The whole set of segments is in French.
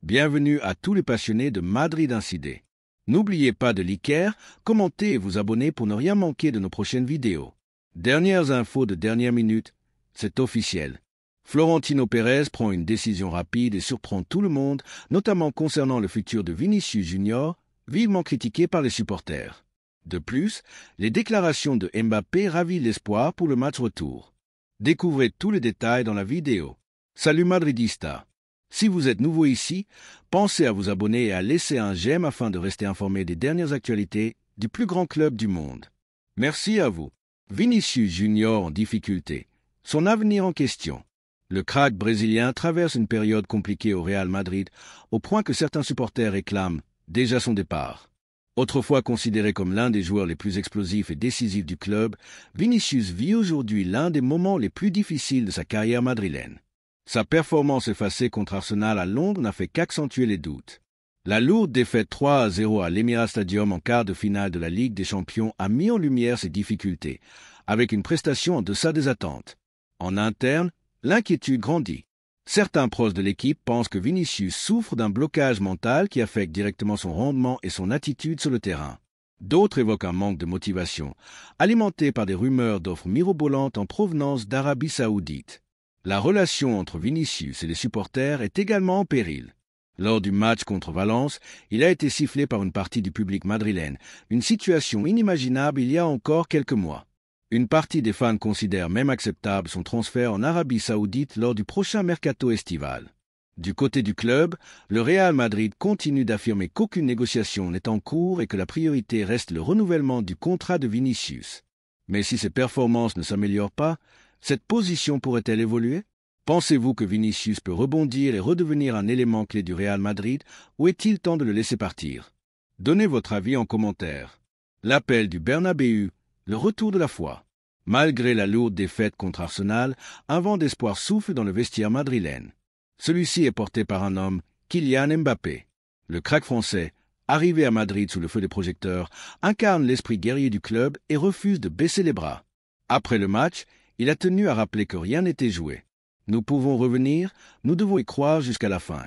Bienvenue à tous les passionnés de Madrid Incidé. N'oubliez pas de liker, commenter et vous abonner pour ne rien manquer de nos prochaines vidéos. Dernières infos de dernière minute, c'est officiel. Florentino Pérez prend une décision rapide et surprend tout le monde, notamment concernant le futur de Vinicius Junior, vivement critiqué par les supporters. De plus, les déclarations de Mbappé ravivent l'espoir pour le match retour. Découvrez tous les détails dans la vidéo. Salut Madridista! Si vous êtes nouveau ici, pensez à vous abonner et à laisser un j'aime afin de rester informé des dernières actualités du plus grand club du monde. Merci à vous. Vinicius Junior en difficulté. Son avenir en question. Le crack brésilien traverse une période compliquée au Real Madrid, au point que certains supporters réclament déjà son départ. Autrefois considéré comme l'un des joueurs les plus explosifs et décisifs du club, Vinicius vit aujourd'hui l'un des moments les plus difficiles de sa carrière madrilène. Sa performance effacée contre Arsenal à Londres n'a fait qu'accentuer les doutes. La lourde défaite 3-0 à l'Emirates Stadium en quart de finale de la Ligue des Champions a mis en lumière ses difficultés, avec une prestation en deçà des attentes. En interne, l'inquiétude grandit. Certains pros de l'équipe pensent que Vinicius souffre d'un blocage mental qui affecte directement son rendement et son attitude sur le terrain. D'autres évoquent un manque de motivation, alimenté par des rumeurs d'offres mirobolantes en provenance d'Arabie Saoudite. La relation entre Vinicius et les supporters est également en péril. Lors du match contre Valence, il a été sifflé par une partie du public madrilène, une situation inimaginable il y a encore quelques mois. Une partie des fans considère même acceptable son transfert en Arabie Saoudite lors du prochain mercato estival. Du côté du club, le Real Madrid continue d'affirmer qu'aucune négociation n'est en cours et que la priorité reste le renouvellement du contrat de Vinicius. Mais si ses performances ne s'améliorent pas, cette position pourrait-elle évoluer? Pensez-vous que Vinicius peut rebondir et redevenir un élément clé du Real Madrid, ou est-il temps de le laisser partir? Donnez votre avis en commentaire. L'appel du Bernabéu, le retour de la foi. Malgré la lourde défaite contre Arsenal, un vent d'espoir souffle dans le vestiaire madrilène. Celui-ci est porté par un homme, Kylian Mbappé. Le crack français, arrivé à Madrid sous le feu des projecteurs, incarne l'esprit guerrier du club et refuse de baisser les bras. Après le match, il a tenu à rappeler que rien n'était joué. Nous pouvons revenir, nous devons y croire jusqu'à la fin.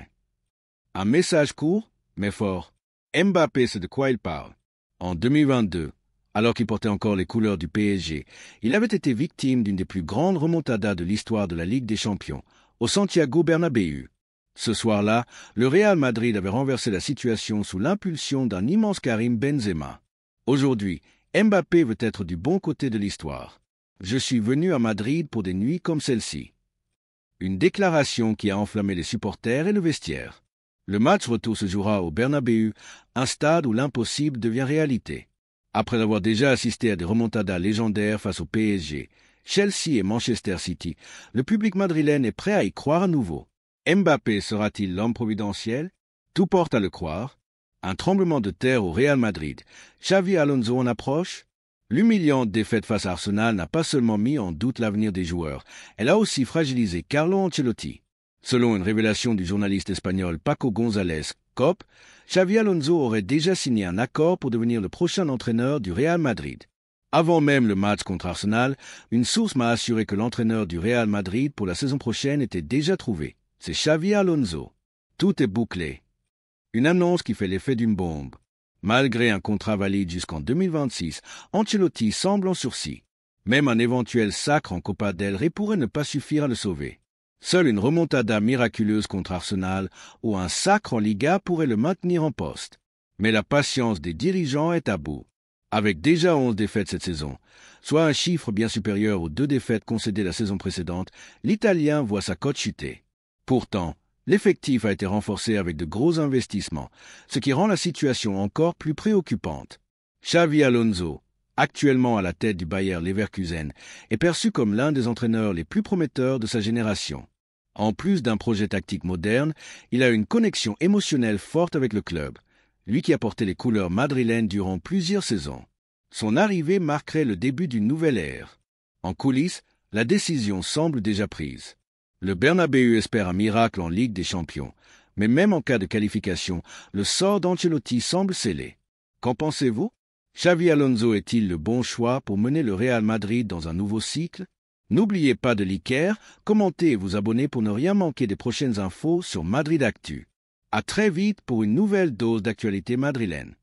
Un message court, mais fort. Mbappé sait de quoi il parle. En 2022, alors qu'il portait encore les couleurs du PSG, il avait été victime d'une des plus grandes remontadas de l'histoire de la Ligue des Champions, au Santiago Bernabéu. Ce soir-là, le Real Madrid avait renversé la situation sous l'impulsion d'un immense Karim Benzema. Aujourd'hui, Mbappé veut être du bon côté de l'histoire. Je suis venu à Madrid pour des nuits comme celle-ci. Une déclaration qui a enflammé les supporters et le vestiaire. Le match retour se jouera au Bernabéu, un stade où l'impossible devient réalité. Après avoir déjà assisté à des remontadas légendaires face au PSG, Chelsea et Manchester City, le public madrilène est prêt à y croire à nouveau. Mbappé sera-t-il l'homme providentiel? Tout porte à le croire. Un tremblement de terre au Real Madrid. Xavi Alonso en approche? L'humiliante défaite face à Arsenal n'a pas seulement mis en doute l'avenir des joueurs, elle a aussi fragilisé Carlo Ancelotti. Selon une révélation du journaliste espagnol Paco González Cop, Xavi Alonso aurait déjà signé un accord pour devenir le prochain entraîneur du Real Madrid. Avant même le match contre Arsenal, une source m'a assuré que l'entraîneur du Real Madrid pour la saison prochaine était déjà trouvé. C'est Xavi Alonso. Tout est bouclé. Une annonce qui fait l'effet d'une bombe. Malgré un contrat valide jusqu'en 2026, Ancelotti semble en sursis. Même un éventuel sacre en Copa del Rey pourrait ne pas suffire à le sauver. Seule une remontada miraculeuse contre Arsenal ou un sacre en Liga pourrait le maintenir en poste. Mais la patience des dirigeants est à bout. Avec déjà 11 défaites cette saison, soit un chiffre bien supérieur aux 2 défaites concédées la saison précédente, l'Italien voit sa cote chuter. Pourtant, l'effectif a été renforcé avec de gros investissements, ce qui rend la situation encore plus préoccupante. Xavi Alonso, actuellement à la tête du Bayer Leverkusen, est perçu comme l'un des entraîneurs les plus prometteurs de sa génération. En plus d'un projet tactique moderne, il a une connexion émotionnelle forte avec le club, lui qui a porté les couleurs madrilènes durant plusieurs saisons. Son arrivée marquerait le début d'une nouvelle ère. En coulisses, la décision semble déjà prise. Le Bernabéu espère un miracle en Ligue des Champions, mais même en cas de qualification, le sort d'Ancelotti semble scellé. Qu'en pensez-vous? Xavi Alonso est-il le bon choix pour mener le Real Madrid dans un nouveau cycle? N'oubliez pas de liker, commenter et vous abonner pour ne rien manquer des prochaines infos sur Madrid Actu. À très vite pour une nouvelle dose d'actualité madrilène.